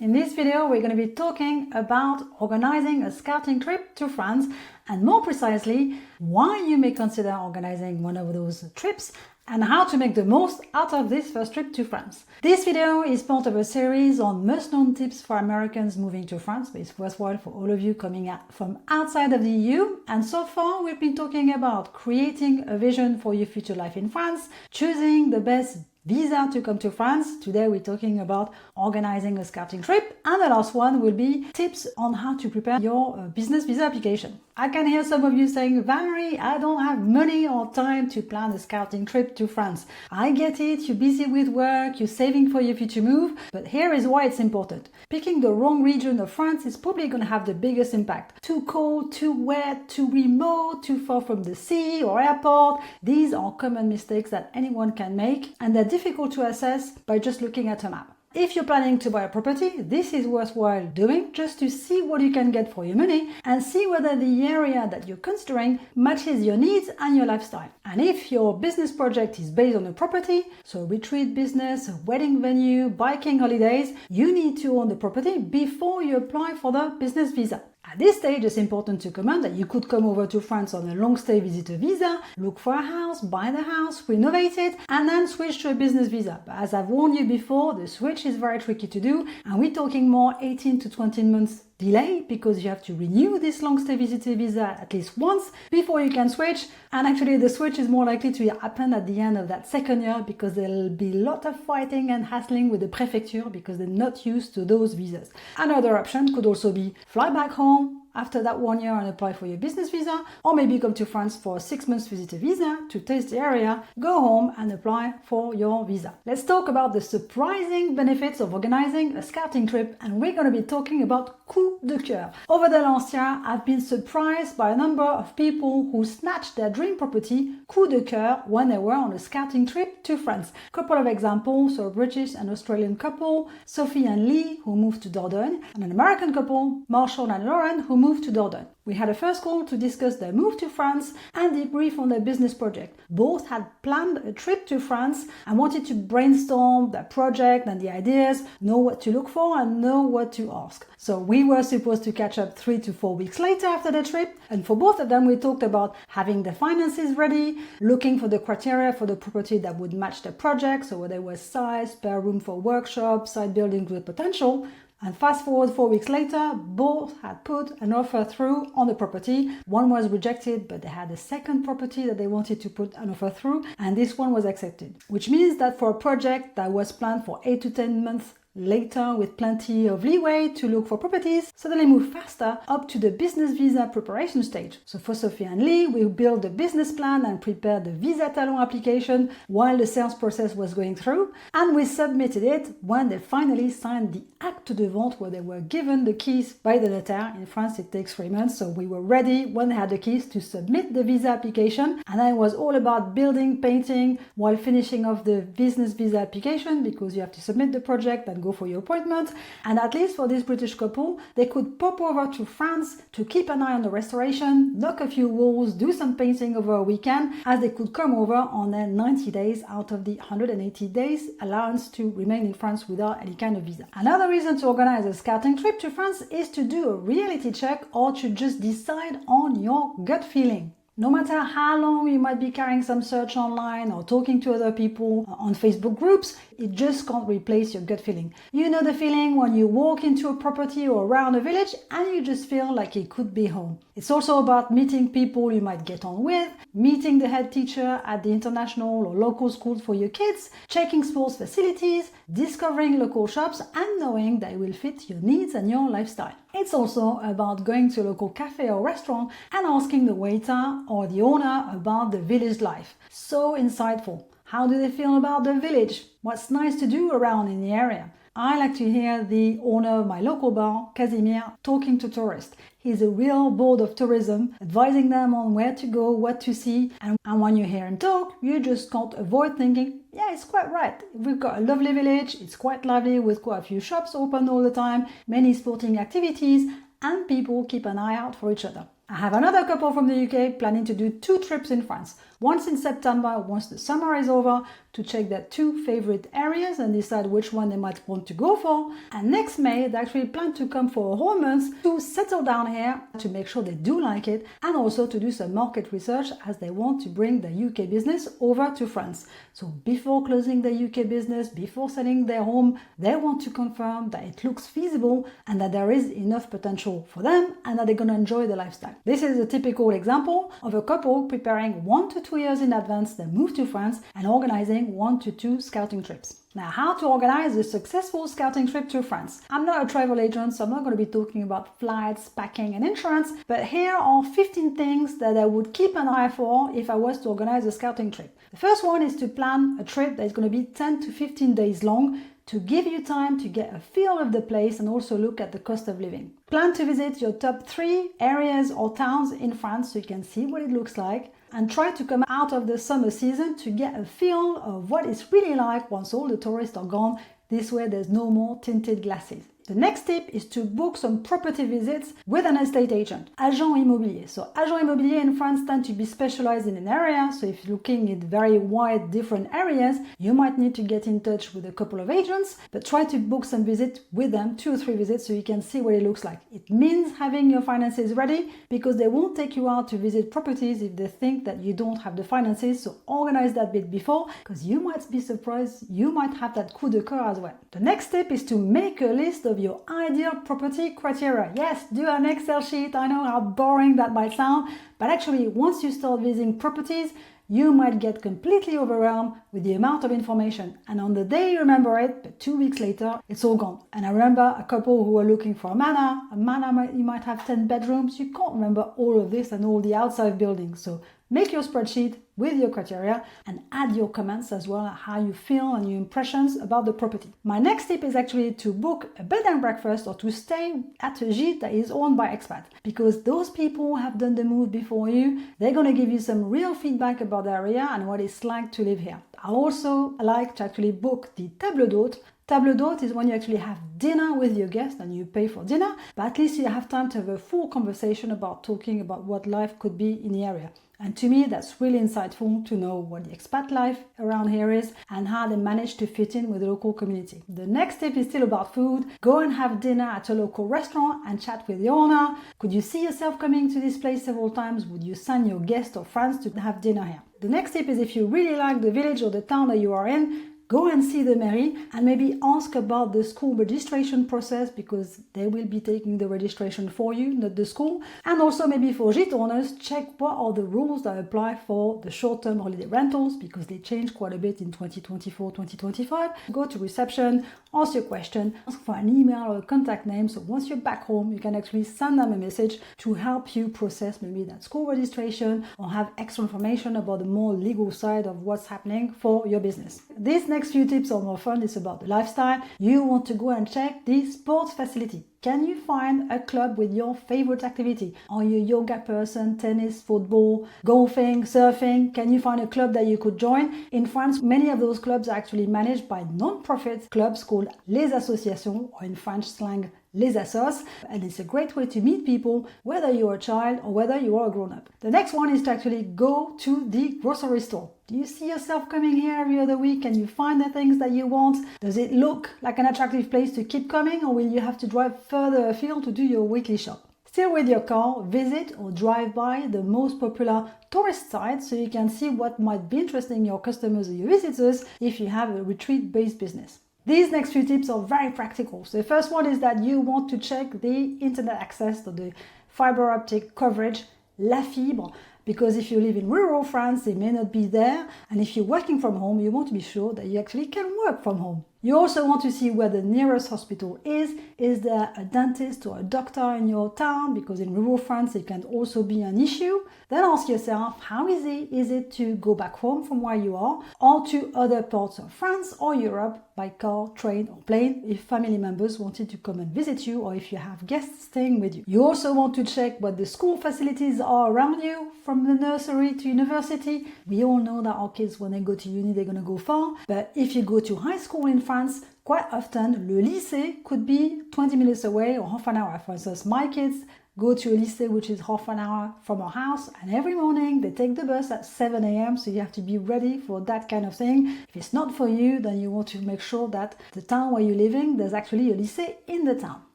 In this video, we're going to be talking about organizing a scouting trip to France and more precisely, why you may consider organizing one of those trips and how to make the most out of this first trip to France. This video is part of a series on must-known tips for Americans moving to France, but it's worthwhile for all of you coming from outside of the EU. And so far, we've been talking about creating a vision for your future life in France, choosing the best visa to come to France. Today we're talking about organizing a scouting trip, and the last one will be tips on how to prepare your business visa application. I can hear some of you saying, Valerie, I don't have money or time to plan a scouting trip to France. I get it, you're busy with work, you're saving for your future move, but here is why it's important. Picking the wrong region of France is probably going to have the biggest impact. Too cold, too wet, too remote, too far from the sea or airport. These are common mistakes that anyone can make, and they're difficult to assess by just looking at a map. If you're planning to buy a property, this is worthwhile doing just to see what you can get for your money and see whether the area that you're considering matches your needs and your lifestyle. And if your business project is based on a property, so a retreat business, a wedding venue, biking holidays, you need to own the property before you apply for the business visa. At this stage, it's important to comment that you could come over to France on a long stay visitor visa, look for a house, buy the house, renovate it, and then switch to a business visa. But as I've warned you before, the switch is very tricky to do, and we're talking more 18 to 20 months delay because you have to renew this long stay visitor visa at least once before you can switch. And actually the switch is more likely to happen at the end of that second year because there'll be a lot of fighting and hassling with the prefecture because they're not used to those visas. Another option could also be fly back home after that 1 year and apply for your business visa, or maybe come to France for a 6 months visitor visa to taste the area, go home and apply for your visa. Let's talk about the surprising benefits of organizing a scouting trip, and we're going to be talking about coup de cœur. Over the last year, I've been surprised by a number of people who snatched their dream property coup de cœur when they were on a scouting trip to France. Couple of examples, so a British and Australian couple, Sophie and Lee, who moved to Dordogne, and an American couple, Marshall and Lauren, who moved to Dordogne. We had a first call to discuss their move to France and debrief on their business project. Both had planned a trip to France and wanted to brainstorm their project and the ideas, know what to look for and know what to ask. So we were supposed to catch up 3 to 4 weeks later after the trip, and for both of them we talked about having the finances ready, looking for the criteria for the property that would match the project, so whether it was size, spare room for workshop, site building with potential. And fast forward 4 weeks later, both had put an offer through on the property. One was rejected, but they had a second property that they wanted to put an offer through, and this one was accepted. Which means that for a project that was planned for 8 to 10 months later with plenty of leeway to look for properties, suddenly moved faster up to the business visa preparation stage. So for Sophie and Lee, we built the business plan and prepared the visa talent application while the sales process was going through, and we submitted it when they finally signed the acte de vente where they were given the keys by the notaire. In France it takes 3 months, so we were ready when they had the keys to submit the visa application, and then it was all about building, painting while finishing off the business visa application because you have to submit the project and go for your appointment. And at least for this British couple, they could pop over to France to keep an eye on the restoration, knock a few walls, do some painting over a weekend, as they could come over on their 90 days out of the 180 days allowance to remain in France without any kind of visa. Another reason to organize a scouting trip to France is to do a reality check or to just decide on your gut feeling. No matter how long you might be carrying some search online or talking to other people on Facebook groups, it just can't replace your gut feeling. You know the feeling when you walk into a property or around a village and you just feel like it could be home. It's also about meeting people you might get on with, meeting the head teacher at the international or local schools for your kids, checking sports facilities, discovering local shops and knowing they will fit your needs and your lifestyle. It's also about going to a local cafe or restaurant and asking the waiter or the owner about the village life. So insightful. How do they feel about the village? What's nice to do around in the area? I like to hear the owner of my local bar, Casimir, talking to tourists. He's a real board of tourism, advising them on where to go, what to see. And when you hear him talk, you just can't avoid thinking, yeah, it's quite right. We've got a lovely village. It's quite lively with quite a few shops open all the time, many sporting activities, and people keep an eye out for each other. I have another couple from the UK planning to do 2 trips in France. once in September, once the summer is over, to check their 2 favorite areas and decide which one they might want to go for. And next May, they actually plan to come for a whole month to settle down here, to make sure they do like it, and also to do some market research as they want to bring the UK business over to France. So before closing the UK business, before selling their home, they want to confirm that it looks feasible and that there is enough potential for them and that they're going to enjoy the lifestyle. This is a typical example of a couple preparing 1 to 2 years in advance their move to France and organizing 1 to 2 scouting trips. Now, how to organize a successful scouting trip to France. I'm not a travel agent, so I'm not going to be talking about flights, packing and insurance, but here are 15 things that I would keep an eye for if I was to organize a scouting trip. The first one is to plan a trip that is going to be 10 to 15 days long, to give you time to get a feel of the place and also look at the cost of living. Plan to visit your top 3 areas or towns in France so you can see what it looks like, and try to come out of the summer season to get a feel of what it's really like once all the tourists are gone. This way there's no more tinted glasses. The next tip is to book some property visits with an estate agent, agent immobilier. So agent immobilier in France tend to be specialized in an area. So if you're looking at very wide different areas, you might need to get in touch with a couple of agents, but try to book some visits with them, 2 or 3 visits, so you can see what it looks like. It means having your finances ready because they won't take you out to visit properties if they think that you don't have the finances. So organize that bit before, because you might be surprised, you might have that coup de cœur as well. The next step is to make a list of your ideal property criteria. Yes, do an Excel sheet. I know how boring that might sound, but actually once you start visiting properties, you might get completely overwhelmed with the amount of information. And on the day you remember it, but 2 weeks later, it's all gone. And I remember a couple who were looking for a manor. You might have 10 bedrooms. You can't remember all of this and all the outside buildings. So make your spreadsheet with your criteria and add your comments as well, how you feel and your impressions about the property. My next tip is actually to book a bed and breakfast or to stay at a gîte that is owned by expats, because those people have done the move before you. They're going to give you some real feedback about the area and what it's like to live here. I also like to actually book the table d'hôte. Table d'hôte is when you actually have dinner with your guests and you pay for dinner, but at least you have time to have a full conversation about talking about what life could be in the area. And to me, that's really insightful to know what the expat life around here is and how they manage to fit in with the local community. The next tip is still about food. Go and have dinner at a local restaurant and chat with the owner. Could you see yourself coming to this place several times? Would you send your guests or friends to have dinner here? The next tip is if you really like the village or the town that you are in, go and see the mairie and maybe ask about the school registration process, because they will be taking the registration for you, not the school. And also maybe for gîte owners, check what are the rules that apply for the short-term holiday rentals, because they changed quite a bit in 2024, 2025. Go to reception, ask your question, ask for an email or a contact name. So once you're back home, you can actually send them a message to help you process maybe that school registration or have extra information about the more legal side of what's happening for your business. This next few tips are more fun. It's about the lifestyle. You want to go and check the sports facility. Can you find a club with your favorite activity? Are you a yoga person, tennis, football, golfing, surfing? Can you find a club that you could join? In France, many of those clubs are actually managed by non-profit clubs called les associations, or in French slang, les assos, and it's a great way to meet people, whether you're a child or whether you are a grown-up. The next one is to actually go to the grocery store. Do you see yourself coming here every other week? Can you find the things that you want? Does it look like an attractive place to keep coming, or will you have to drive further afield to do your weekly shop? Still with your car, visit or drive by the most popular tourist sites so you can see what might be interesting your customers or your visitors if you have a retreat-based business. These next few tips are very practical. So the first one is that you want to check the internet access or the fiber optic coverage, la fibre, because if you live in rural France, it may not be there. And if you're working from home, you want to be sure that you actually can work from home. You also want to see where the nearest hospital is. Is there a dentist or a doctor in your town? Because in rural France, it can also be an issue. Then ask yourself, how easy is it to go back home from where you are or to other parts of France or Europe by car, train or plane if family members wanted to come and visit you or if you have guests staying with you. You also want to check what the school facilities are around you, from the nursery to university. We all know that our kids, when they go to uni, they're going to go far. But if you go to high school in France, quite often, le lycée could be 20 minutes away or half an hour. For instance, my kids go to a lycée which is half an hour from our house, and every morning they take the bus at 7 a.m. So you have to be ready for that kind of thing. If it's not for you, then you want to make sure that the town where you're living, there's actually a lycée in the town.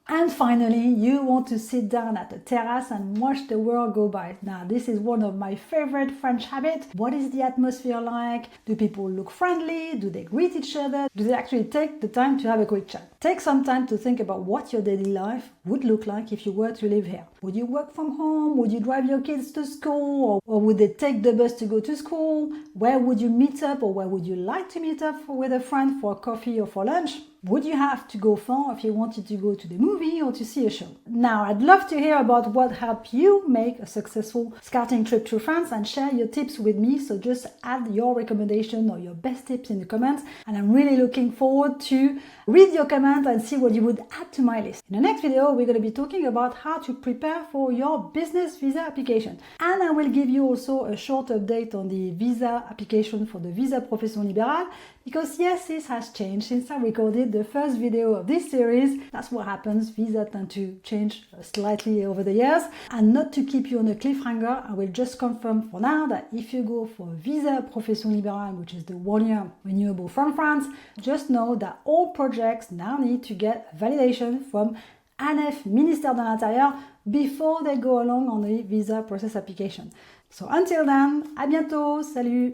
And finally, you want to sit down at the terrace and watch the world go by. Now, this is one of my favorite French habits. What is the atmosphere like? Do people look friendly? Do they greet each other? Do they actually take the time to have a quick chat? Take some time to think about what your daily life would look like if you were to live here. Would you work from home? Would you drive your kids to school? Or would they take the bus to go to school? Where would you meet up, or where would you like to meet up with a friend for coffee or for lunch? Would you have to go far if you wanted to go to the movie or to see a show? Now, I'd love to hear about what helped you make a successful scouting trip to France and share your tips with me. So just add your recommendation or your best tips in the comments. And I'm really looking forward to read your comment and see what you would add to my list. In the next video, we're going to be talking about how to prepare for your business visa application. And I will give you also a short update on the visa application for the Visa Profession Libérale, because yes, this has changed since I recorded the first video of this series. That's what happens. Visa tend to change slightly over the years. And not to keep you on a cliffhanger, I will just confirm for now that if you go for Visa Profession Libérale, which is the 1-year renewable from France, just know that all projects now need to get validation from ANF, Ministère de l'Intérieur, before they go along on the visa process application. So until then, à bientôt, salut!